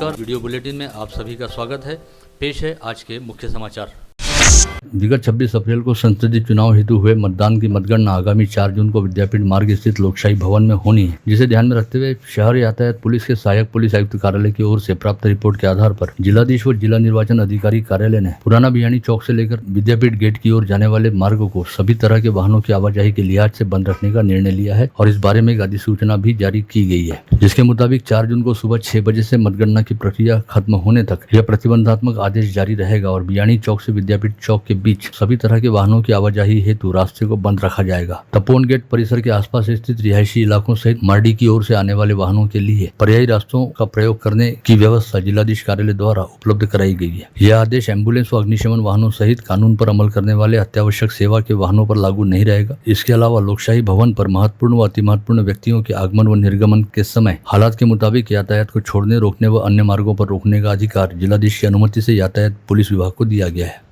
नमस्कार, video bulletin में आप सभी का स्वागत है। पेश है आज के मुख्य समाचार। विगत 26 अप्रैल को संसदीय चुनाव हेतु हुए मतदान की मतगणना आगामी 4 जून को विद्यापीठ मार्ग स्थित लोकशाही भवन में होनी है, जिसे ध्यान में रखते हुए शहर यातायात पुलिस के सहायक पुलिस आयुक्त कार्यालय की ओर से प्राप्त रिपोर्ट के आधार पर जिलाधीश व जिला निर्वाचन अधिकारी कार्यालय ने पुराना भियानी चौक से लेकर विद्यापीठ गेट की ओर जाने वाले मार्ग को सभी तरह के वाहनों की आवाजाही के लिहाज से बंद रखने का निर्णय लिया है और इस बारे में एक अधिसूचना भी जारी की गई है, जिसके मुताबिक 4 जून को सुबह 6 बजे से मतगणना की प्रक्रिया खत्म होने तक यह प्रतिबंधात्मक आदेश जारी रहेगा और भियानी चौक से विद्यापीठ चौक के बीच सभी तरह के वाहनों की आवाजाही हेतु रास्ते को बंद रखा जाएगा। तपोवन गेट परिसर के आसपास स्थित रिहायशी इलाकों सहित मार्डी की ओर से आने वाले वाहनों के लिए पर्यायी रास्तों का प्रयोग करने की व्यवस्था जिलाधीश कार्यालय द्वारा उपलब्ध कराई गई है। यह आदेश एम्बुलेंस व अग्निशमन वाहनों सहित कानून पर अमल करने वाले अत्यावश्यक सेवा के वाहनों पर लागू नहीं रहेगा। इसके अलावा लोकशाही भवन पर महत्वपूर्ण व अति महत्वपूर्ण व्यक्तियों के आगमन व निर्गमन के समय हालात के मुताबिक यातायात को छोड़ने, रोकने व अन्य मार्गों पर रोकने का अधिकार जिलाधीश की अनुमति से यातायात पुलिस विभाग को दिया गया है।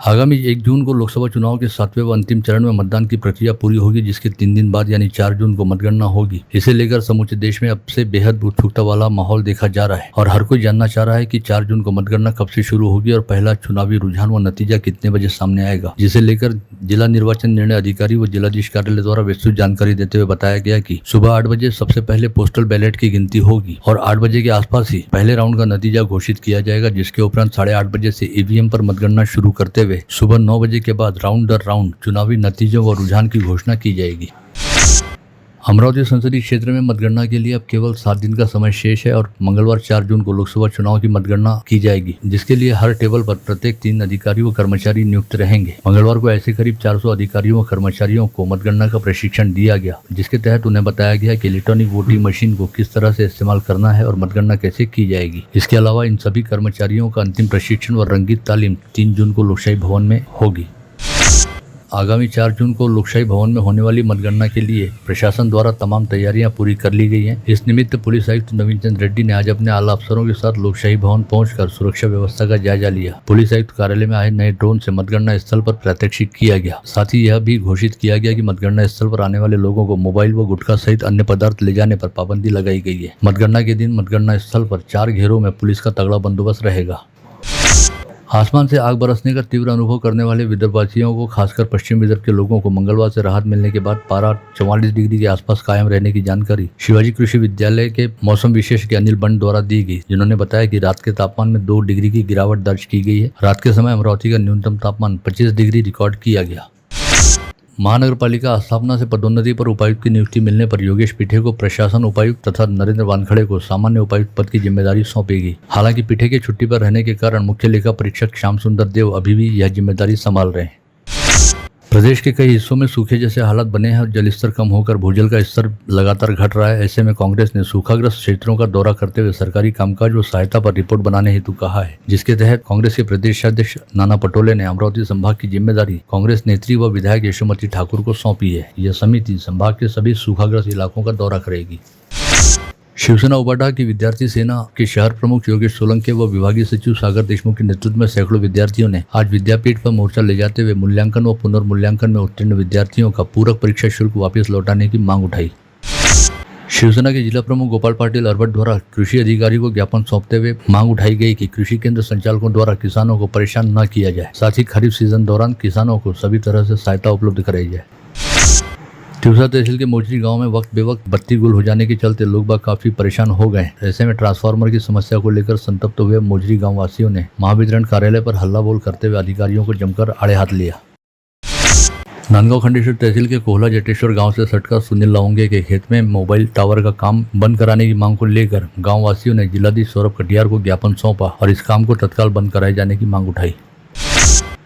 आगामी 1 जून को लोकसभा चुनाव के 7वें व अंतिम चरण में मतदान की प्रक्रिया पूरी होगी, जिसके 3 दिन बाद यानी 4 जून को मतगणना होगी। इसे लेकर समूचे देश में अब से बेहद उत्सुकता वाला माहौल देखा जा रहा है और हर कोई जानना चाह रहा है कि 4 जून को मतगणना कब से शुरू होगी और पहला चुनावी रुझान व नतीजा कितने बजे सामने आएगा, जिसे लेकर जिला निर्वाचन निर्णय अधिकारी व जिलाधीश कार्यालय द्वारा विस्तृत जानकारी देते हुए बताया गया कि सुबह 8 बजे सबसे पहले पोस्टल बैलेट की गिनती होगी और 8 बजे के आसपास ही पहले राउंड का नतीजा घोषित किया जाएगा, जिसके उपरांत 8:30 बजे से ईवीएम पर मतगणना शुरू करते हुए सुबह 9 बजे के बाद राउंड दर राउंड चुनावी नतीजों व रुझान की घोषणा की जाएगी। अमरावती संसदीय क्षेत्र में मतगणना के लिए अब केवल 7 दिन का समय शेष है और मंगलवार 4 जून को लोकसभा चुनाव की मतगणना की जाएगी, जिसके लिए हर टेबल पर प्रत्येक 3 अधिकारी व कर्मचारी नियुक्त रहेंगे। मंगलवार को ऐसे करीब 400 अधिकारियों व कर्मचारियों को मतगणना का प्रशिक्षण दिया गया, जिसके तहत उन्हें बताया गया कि इलेक्ट्रॉनिक वोटिंग मशीन को किस तरह से इस्तेमाल करना है और मतगणना कैसे की जाएगी। इसके अलावा इन सभी कर्मचारियों का अंतिम प्रशिक्षण व रंगीत तालीम 3 जून को लोकशाही भवन में होगी। आगामी 4 जून को लोकशाही भवन में होने वाली मतगणना के लिए प्रशासन द्वारा तमाम तैयारियां पूरी कर ली गई हैं। इस निमित्त पुलिस आयुक्त नवीन चंद्र रेड्डी ने आज अपने आला अफसरों के साथ लोकशाही भवन पहुंचकर सुरक्षा व्यवस्था का जायजा लिया। पुलिस आयुक्त कार्यालय में आए नए ड्रोन से मतगणना स्थल पर प्रात्यक्षिक किया गया। साथ ही यह भी घोषित किया गया कि मतगणना स्थल पर आने वाले लोगों को मोबाइल व गुटखा सहित अन्य पदार्थ ले जाने पर पाबंदी लगाई गई है। मतगणना के दिन मतगणना स्थल पर 4 घेरों में पुलिस का तगड़ा बंदोबस्त रहेगा। आसमान से आग बरसने का तीव्र अनुभव करने वाले विदर्भवासियों को, खासकर पश्चिम विदर्भ के लोगों को मंगलवार से राहत मिलने के बाद पारा 44 डिग्री के आसपास कायम रहने की जानकारी शिवाजी कृषि विद्यालय के मौसम विशेषज्ञ अनिल बंड द्वारा दी गई, जिन्होंने बताया कि रात के तापमान में 2 डिग्री की गिरावट दर्ज की गई है। रात के समय अमरावती का न्यूनतम तापमान 25 डिग्री रिकॉर्ड किया गया। महानगर पालिका स्थापना से पदोन्नति पर उपायुक्त की नियुक्ति मिलने पर योगेश पिठे को प्रशासन उपायुक्त तथा नरेंद्र वानखड़े को सामान्य उपायुक्त पद की जिम्मेदारी सौंपी गई। हालांकि पिठे के छुट्टी पर रहने के कारण मुख्य लेखा परीक्षक श्याम सुंदर देव अभी भी यह जिम्मेदारी संभाल रहे हैं। प्रदेश के कई हिस्सों में सूखे जैसे हालात बने हैं और जलस्तर कम होकर भूजल का स्तर लगातार घट रहा है। ऐसे में कांग्रेस ने सूखाग्रस्त क्षेत्रों का दौरा करते हुए सरकारी कामकाज व सहायता पर रिपोर्ट बनाने हेतु कहा है, जिसके तहत कांग्रेस के प्रदेशाध्यक्ष नाना पटोले ने अमरावती संभाग की जिम्मेदारी कांग्रेस नेत्री व विधायक यशोमती ठाकुर को सौंपी है। यह समिति संभाग के सभी सूखाग्रस्त इलाकों का दौरा करेगी। शिवसेना उबाटा की विद्यार्थी सेना के शहर प्रमुख योगेश सोलंके व विभागीय सचिव सागर देशमुख के नेतृत्व में सैकड़ों विद्यार्थियों ने आज विद्यापीठ पर मोर्चा ले जाते हुए मूल्यांकन व पुनर्मूल्यांकन में उत्तीर्ण विद्यार्थियों का पूरक परीक्षा शुल्क वापस लौटाने की मांग उठाई। शिवसेना के जिला प्रमुख गोपाल पाटिल अरबट द्वारा कृषि अधिकारी को ज्ञापन सौंपते हुए मांग उठाई गई कि कृषि केंद्र संचालकों द्वारा किसानों को परेशान न किया जाए, साथ ही खरीफ सीजन दौरान किसानों को सभी तरह से सहायता उपलब्ध कराई जाए। तिवसा तहसील के मोजरी गांव में वक्त बेवक्त बत्ती गुल हो जाने के चलते लोग बाग काफी परेशान हो गए। ऐसे में ट्रांसफार्मर की समस्या को लेकर संतप्त हुए मोजरी गांव वासियों ने महावितरण कार्यालय पर हल्ला बोल करते हुए अधिकारियों को जमकर आड़े हाथ लिया। नांदगांव खंडेश्वर तहसील के कोहला जटेश्वर गांव से सटका सुनील लावंगे के खेत में मोबाइल टावर का काम बंद कराने की मांग को लेकर गांव वासियों ने जिलाधीश सौरभ कटियार को ज्ञापन सौंपा और इस काम को तत्काल बंद कराए जाने की मांग उठाई।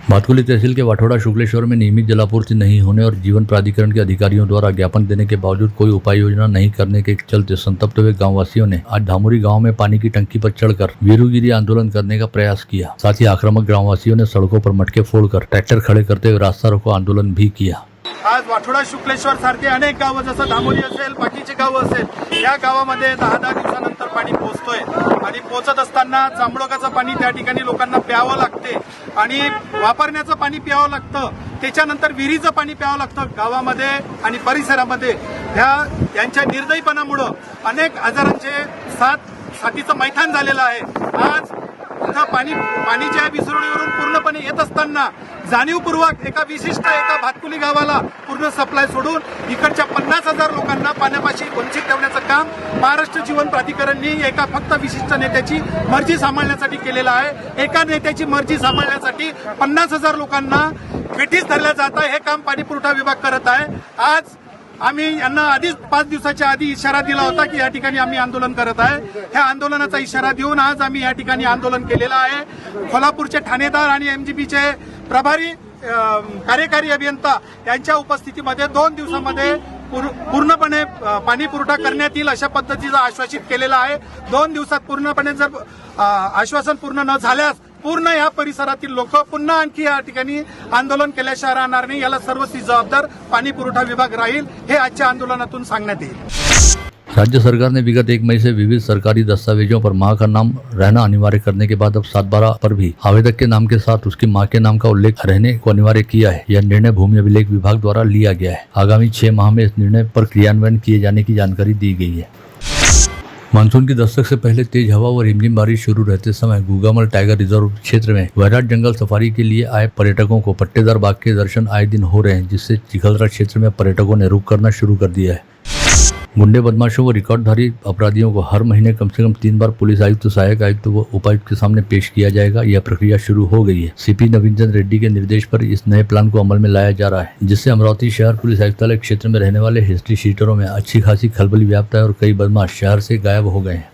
भातकुली तहसील के वाठोड़ा शुक्लेश्वर में नियमित जलापूर्ति नहीं होने और जीवन प्राधिकरण के अधिकारियों द्वारा ज्ञापन देने के बावजूद कोई उपाय योजना नहीं करने के चलते संतप्त हुए गांववासियों ने आज धामुरी गांव में पानी की टंकी पर चढ़कर वीरूगिरी आंदोलन करने का प्रयास किया। साथ ही आक्रामक ग्रामवासियों ने सड़कों पर मटके फोड़कर ट्रैक्टर खड़े करते हुए रास्ता रोको आंदोलन भी किया। आज वाठोडा शुक्लेश्वर सारखे अनेक गावं जसं धामोरी असेल, बाकीचे गावं असेल, या गावामध्ये 10-10 दिवसानंतर पाणी पोहोचतोय आणि पोहोचत असताना जांभळकाचं पाणी त्या ठिकाणी लोकांना प्यावं लागते आणि वापरण्याचं पाणी प्यावं लागतं, त्याच्यानंतर विहिरीचं पाणी प्यावं लागतं गावामध्ये आणि परिसरामध्ये। यांच्या निर्दयीपणामुळे अनेक आजारांचे साथ साथीचं मैदान झालेलं आहे. आज इथं पाणीच्या विसरवणीवरून पूर्णपणे येत असताना जाणीवपूर्वक एका भातकुली गावाला पूर्ण सप्लाय सोडून इकडच्या 50,000 लोकांना पाण्यापाशी वंचित ठेवण्याचं काम महाराष्ट्र जीवन प्राधिकरणनी एका फक्त विशिष्ट नेत्याची मर्जी सांभाळण्यासाठी केलेलं आहे. एका नेत्याची मर्जी सांभाळण्यासाठी 50,000 लोकांना वेठीस धरल्या जात आहे. हे काम पाणीपुरवठा विभाग करत आहे. आज आम्ही यांना आधीच 5 दिवसाच्या आधी इशारा दिला होता की या ठिकाणी आम्ही आंदोलन करत आहे. ह्या आंदोलनाचा इशारा देऊन आज आम्ही या ठिकाणी आंदोलन केलेलं आहे. कोल्हापूरचे ठाणेदार आणि एमजीबीचे प्रभारी कार्यकारी अभियंता यांच्या उपस्थितीमध्ये 2 दिवसामध्ये पूर्णपणे पाणी पुरवठा करण्यात येईल अशा पद्धतीचं आश्वासित केलेलं आहे. 2 दिवसात पूर्णपणे जर आश्वासन पूर्ण न झाल्यास पूर्ण या परिसरातील लोक पुन्हा आणखी या ठिकाणी आंदोलन केल्याशिवाय राहणार नाही. याला सर्वस्वी जबाबदार पाणी पुरवठा विभाग राहील, हे आजच्या आंदोलनातून सांगण्यात येईल. राज्य सरकार ने विगत 1 मई से विविध सरकारी दस्तावेजों पर मां का नाम रहना अनिवार्य करने के बाद अब 7/12 पर भी आवेदक के नाम के साथ उसकी मां के नाम का उल्लेख रहने को अनिवार्य किया है. यह निर्णय भूमि अभिलेख विभाग द्वारा लिया गया है. आगामी 6 माह में इस निर्णय पर क्रियान्वयन किए जाने की जानकारी दी गई है. मानसून की दस्तक से पहले तेज हवा और रिमझिम बारिश शुरू रहते समय गुगामल टाइगर रिजर्व क्षेत्र में वैराट जंगल सफारी के लिए आए पर्यटकों को पट्टेदार बाघ के दर्शन आए दिन हो रहे हैं, जिससे चिखलदरा क्षेत्र में पर्यटकों ने रुक करना शुरू कर दिया है. गुंडे बदमाशों व रिकॉर्डधारी अपराधियों को हर महीने कम से कम 3 बार पुलिस आयुक्त, सहायक आयुक्त व उपायुक्त के सामने पेश किया जाएगा. यह प्रक्रिया शुरू हो गई है. सीपी नवीन चंद्र रेड्डी के निर्देश पर इस नए प्लान को अमल में लाया जा रहा है, जिससे अमरावती शहर पुलिस आयुक्तालय क्षेत्र में रहने वाले हिस्ट्री शीटरों में अच्छी खासी खलबली व्याप्त है और कई बदमाश शहर से गायब हो गए हैं.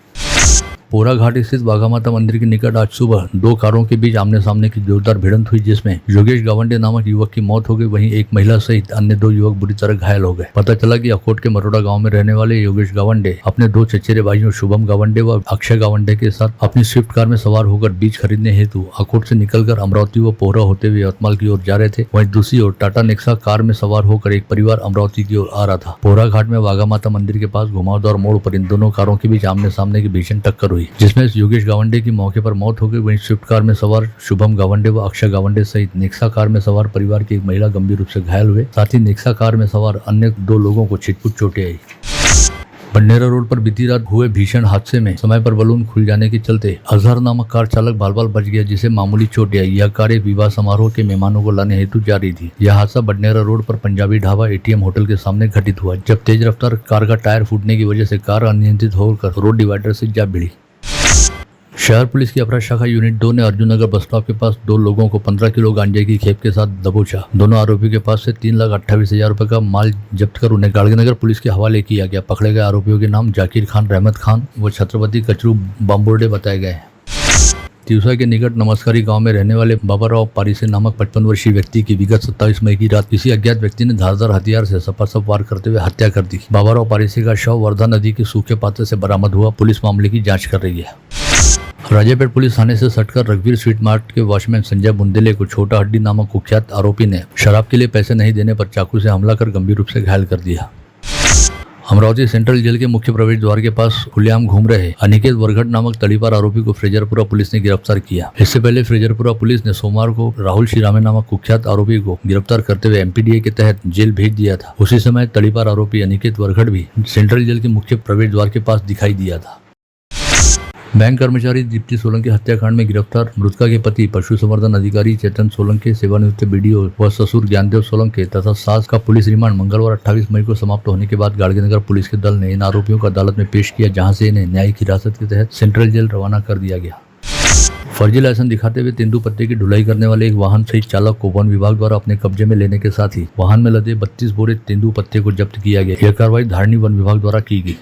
पोरा घाट स्थित वाघामाता मंदिर के निकट आज सुबह 2 कारों के बीच आमने सामने की जोरदार भिड़ंत हुई, जिसमें योगेश गावंडे नामक युवक की मौत हो गई. वहीं एक महिला सहित अन्य 2 युवक बुरी तरह घायल हो गए. पता चला कि अकोट के मरोड़ा गांव में रहने वाले योगेश गावंडे अपने 2 चचेरे भाइयों शुभम गावंडे व अक्षय गावंडे के साथ अपनी स्विफ्ट कार में सवार होकर बीज खरीदने हेतु अकोट से निकलकर अमरावती व पोहरा होते हुए यवतमाल की ओर जा रहे थे. वहीं दूसरी ओर टाटा नेक्सा कार में सवार होकर एक परिवार अमरावती की ओर आ रहा था. पोहरा घाट में वाघामाता मंदिर के पास घुमावदार मोड़ पर इन दोनों कारों के बीच आमने सामने की भीषण टक्कर हुई, जिसमें योगेश गावंडे की मौके पर मौत हो गई. वहीं स्विफ्ट कार में सवार शुभम गावंडे व अक्षय गावंडे सहित नेक्सा कार में सवार परिवार की एक महिला गंभीर रूप से घायल हुए. साथ ही नेक्सा कार में सवार अन्य 2 लोगों को छिटपुट चोटें आई. बंडेरा रोड पर बीती रात हुए भीषण हादसे में समय पर बलून खुल जाने के चलते अजहर नामक कार चालक बाल-बाल बच गया, जिसे मामूली चोट आई. यह कार एक विवाह समारोह के मेहमानों को लाने हेतु जा रही थी. यह हादसा बंडेरा रोड पर पंजाबी ढाबा एटीएम होटल के सामने घटित हुआ, जब तेज रफ्तार कार का टायर फूटने की वजह से कार अनियंत्रित होकर रोड डिवाइडर से जा भिड़ी. शहर पुलिस की अपराध शाखा यूनिट 2 ने अर्जुन नगर बस स्टॉप के पास 2 लोगों को 15 किलो गांजे की खेप के साथ दबोचा. दोनों आरोपियों के पास से 3,28,000 रुपए का माल जब्त कर उन्हें गाड़गनगर पुलिस के हवाले किया गया. पकड़े गए आरोपियों के नाम जाकिर खान, रहमत खान व छत्रपति कचरू बाम्बोर्डे बताए गए हैं. तिवसा के निकट नमस्कारी गांव में रहने वाले बाबाराव पारिसे नामक 55 वर्षीय व्यक्ति की विगत 27 मई की रात किसी अज्ञात व्यक्ति ने धारदार हथियार से सपासप वार करते हुए हत्या कर दी. बाबाराव पारिसे का शव वर्धा नदी के सूखे पात्र से बरामद हुआ. पुलिस मामले की जाँच कर रही है. राजेपेट पुलिस थाने से सटकर रघुवीर स्वीट मार्ट के वॉचमैन संजय बुंदेले को छोटा हड्डी नामक कुख्यात आरोपी ने शराब के लिए पैसे नहीं देने पर चाकू से हमला कर गंभीर रूप से घायल कर दिया. अमरावती सेंट्रल जेल के मुख्य प्रवेश द्वार के पास खुलेआम घूम रहे अनिकेत वरघट नामक तड़ीपार आरोपी को फ्रेजरपुरा पुलिस ने गिरफ्तार किया. इससे पहले फ्रेजरपुरा पुलिस ने सोमवार को राहुल शिरामे नामक कुख्यात आरोपी को गिरफ्तार करते हुए एमपीडीए के तहत जेल भेज दिया था. उसी समय तड़ीपार आरोपी अनिकेत वरघट भी सेंट्रल जेल के मुख्य प्रवेश द्वार के पास दिखाई दिया था. बैंक कर्मचारी दीप्ति सोलंकी हत्याकांड में गिरफ्तार मृतका के पति पशु संवर्धन अधिकारी चेतन सोलंकी, सेवानिवृत्त बीडीओ व ससुर ज्ञानदेव सोलंकी तथा सास का पुलिस रिमांड मंगलवार 28 मई को समाप्त होने के बाद गाड़गनगर पुलिस के दल ने इन आरोपियों को अदालत में पेश किया, जहां से इन्हें न्यायिक हिरासत के तहत सेंट्रल जेल रवाना कर दिया गया. फर्जी लाइसेंस दिखाते हुए तेंदुपत्ते की ढुलाई करने वाले एक वाहन सहित चालक को वन विभाग द्वारा अपने कब्जे में लेने के साथ ही वाहन में लदे 32 बोरे तेंदुपत्ते को जब्त किया गया. यह कार्रवाई धारणी वन विभाग द्वारा की गई.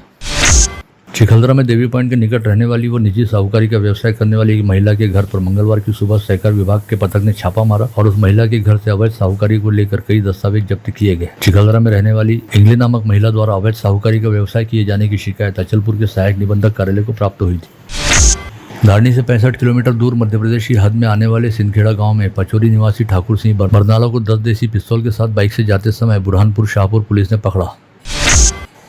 चिखलदरा में देवी पॉइंट के निकट रहने वाली व निजी साहूकारी का व्यवसाय करने वाली एक महिला के घर पर मंगलवार की सुबह सहकार विभाग के पथक ने छापा मारा और उस महिला के घर से अवैध साहूकारी को लेकर कई दस्तावेज जब्त किए गए. चिखलदरा में रहने वाली इंगली नामक महिला द्वारा अवैध साहूकारी का व्यवसाय किए जाने की शिकायत अचलपुर के सहायक निबंधक कार्यालय को प्राप्त हुई थी. धारणी से 65 किलोमीटर दूर मध्य प्रदेश की हद में आने वाले सिंदखेड़ा गांव में पचौरी निवासी ठाकुर सिंह बरनाला को 10 देसी पिस्तौल के साथ बाइक से जाते समय बुरहानपुर शाहपुर पुलिस ने पकड़ा.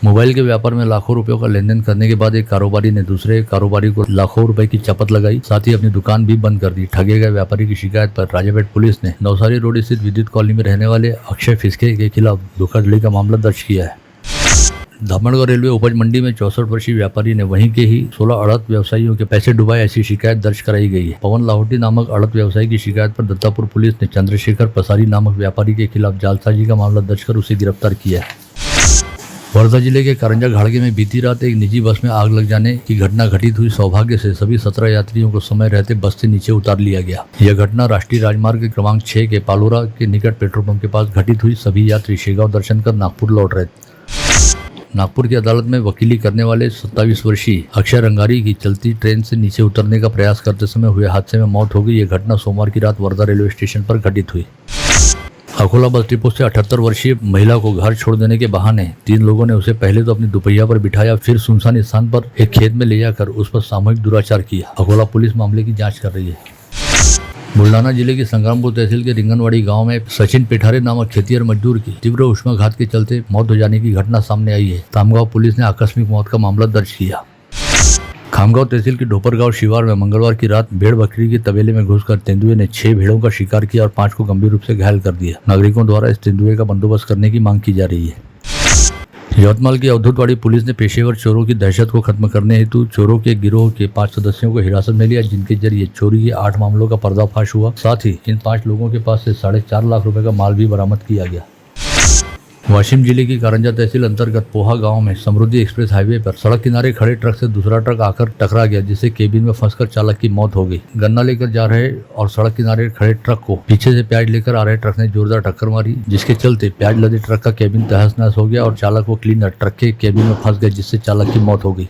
मोबाइल के व्यापार में लाखों रुपयों का लेन देन करने के बाद एक कारोबारी ने दूसरे कारोबारी को लाखों रुपए की चपत लगाई, साथ ही अपनी दुकान भी बंद कर दी. ठगे गए व्यापारी की शिकायत पर राजेपेट पुलिस ने नवसारी रोड स्थित विद्युत कॉलोनी में रहने वाले अक्षय फिस्के के खिलाफ धोखाधड़ी का मामला दर्ज किया है. धामणगांव रेलवे उपज मंडी में 64 वर्षीय व्यापारी ने वहीं के ही 16 अड़त व्यवसायियों के पैसे डुबाए ऐसी शिकायत दर्ज कराई गई है। पवन लाहौटी नामक अड़त व्यवसायी की शिकायत पर दत्तापुर पुलिस ने चंद्रशेखर पसारी नामक व्यापारी के खिलाफ जालसाजी का मामला दर्ज कर उसे गिरफ्तार किया है। वर्धा जिले के कारंजा घाड़गे में बीती रात एक निजी बस में आग लग जाने की घटना घटित हुई। सौभाग्य से सभी 17 यात्रियों को समय रहते बस से नीचे उतार लिया गया। यह घटना राष्ट्रीय राजमार्ग क्रमांक 6 के पालोरा के निकट पेट्रोल पंप के पास घटित हुई। सभी यात्री शेगांव दर्शन कर नागपुर लौट रहे थे। नागपुर की अदालत में वकीली करने वाले 27 वर्षीय अक्षय रंगारी की चलती ट्रेन से नीचे उतरने का प्रयास करते समय हुए हादसे में मौत हो गई। यह घटना सोमवार की रात वर्धा रेलवे स्टेशन पर घटित हुई। अकोला बस डिपो से 78 वर्षीय महिला को घर छोड़ देने के बहाने 3 लोगों ने उसे पहले तो अपनी दुपहिया पर बिठाया, फिर सुनसान स्थान पर एक खेत में ले जाकर उस पर सामूहिक दुराचार किया। अकोला पुलिस मामले की जांच कर रही है। बुल्ढाना जिले की संग्रामपुर तहसील के रिंगनवाड़ी गांव में सचिन पेठारे नामक खेतिहर मजदूर की तीव्र उष्माघात के चलते मौत हो जाने की घटना सामने आई है। तामगांव पुलिस ने आकस्मिक मौत का मामला दर्ज किया। खामगांव तहसील के ढोपरगांव शिवार में मंगलवार की रात भेड़ बकरी के तबेले में घुसकर तेंदुए ने 6 भेड़ों का शिकार किया और 5 को गंभीर रूप से घायल कर दिया। नागरिकों द्वारा इस तेंदुए का बंदोबस्त करने की मांग की जा रही है। यवतमाल की अवधूतवाड़ी पुलिस ने पेशेवर चोरों की दहशत को खत्म करने हेतु चोरों के गिरोह के 5 सदस्यों को हिरासत में लिया, जिनके जरिए चोरी के 8 मामलों का पर्दाफाश हुआ। साथ ही इन 5 लोगों के पास से 4.5 लाख रुपए का माल भी बरामद किया गया। वाशिम जिले की कारंजा तहसील अंतर्गत पोहा गांव में समृद्धि एक्सप्रेस हाईवे पर सड़क किनारे खड़े ट्रक से दूसरा ट्रक आकर टकरा गया, जिससे केबिन में फंसकर चालक की मौत हो गई। गन्ना लेकर जा रहे और सड़क किनारे खड़े ट्रक को पीछे से प्याज लेकर आ रहे ट्रक ने जोरदार टक्कर मारी, जिसके चलते प्याज लदे ट्रक का केबिन तहस नहस हो गया और चालक व क्लीनर ट्रक के केबिन में फंस गए, जिससे चालक की मौत हो गई।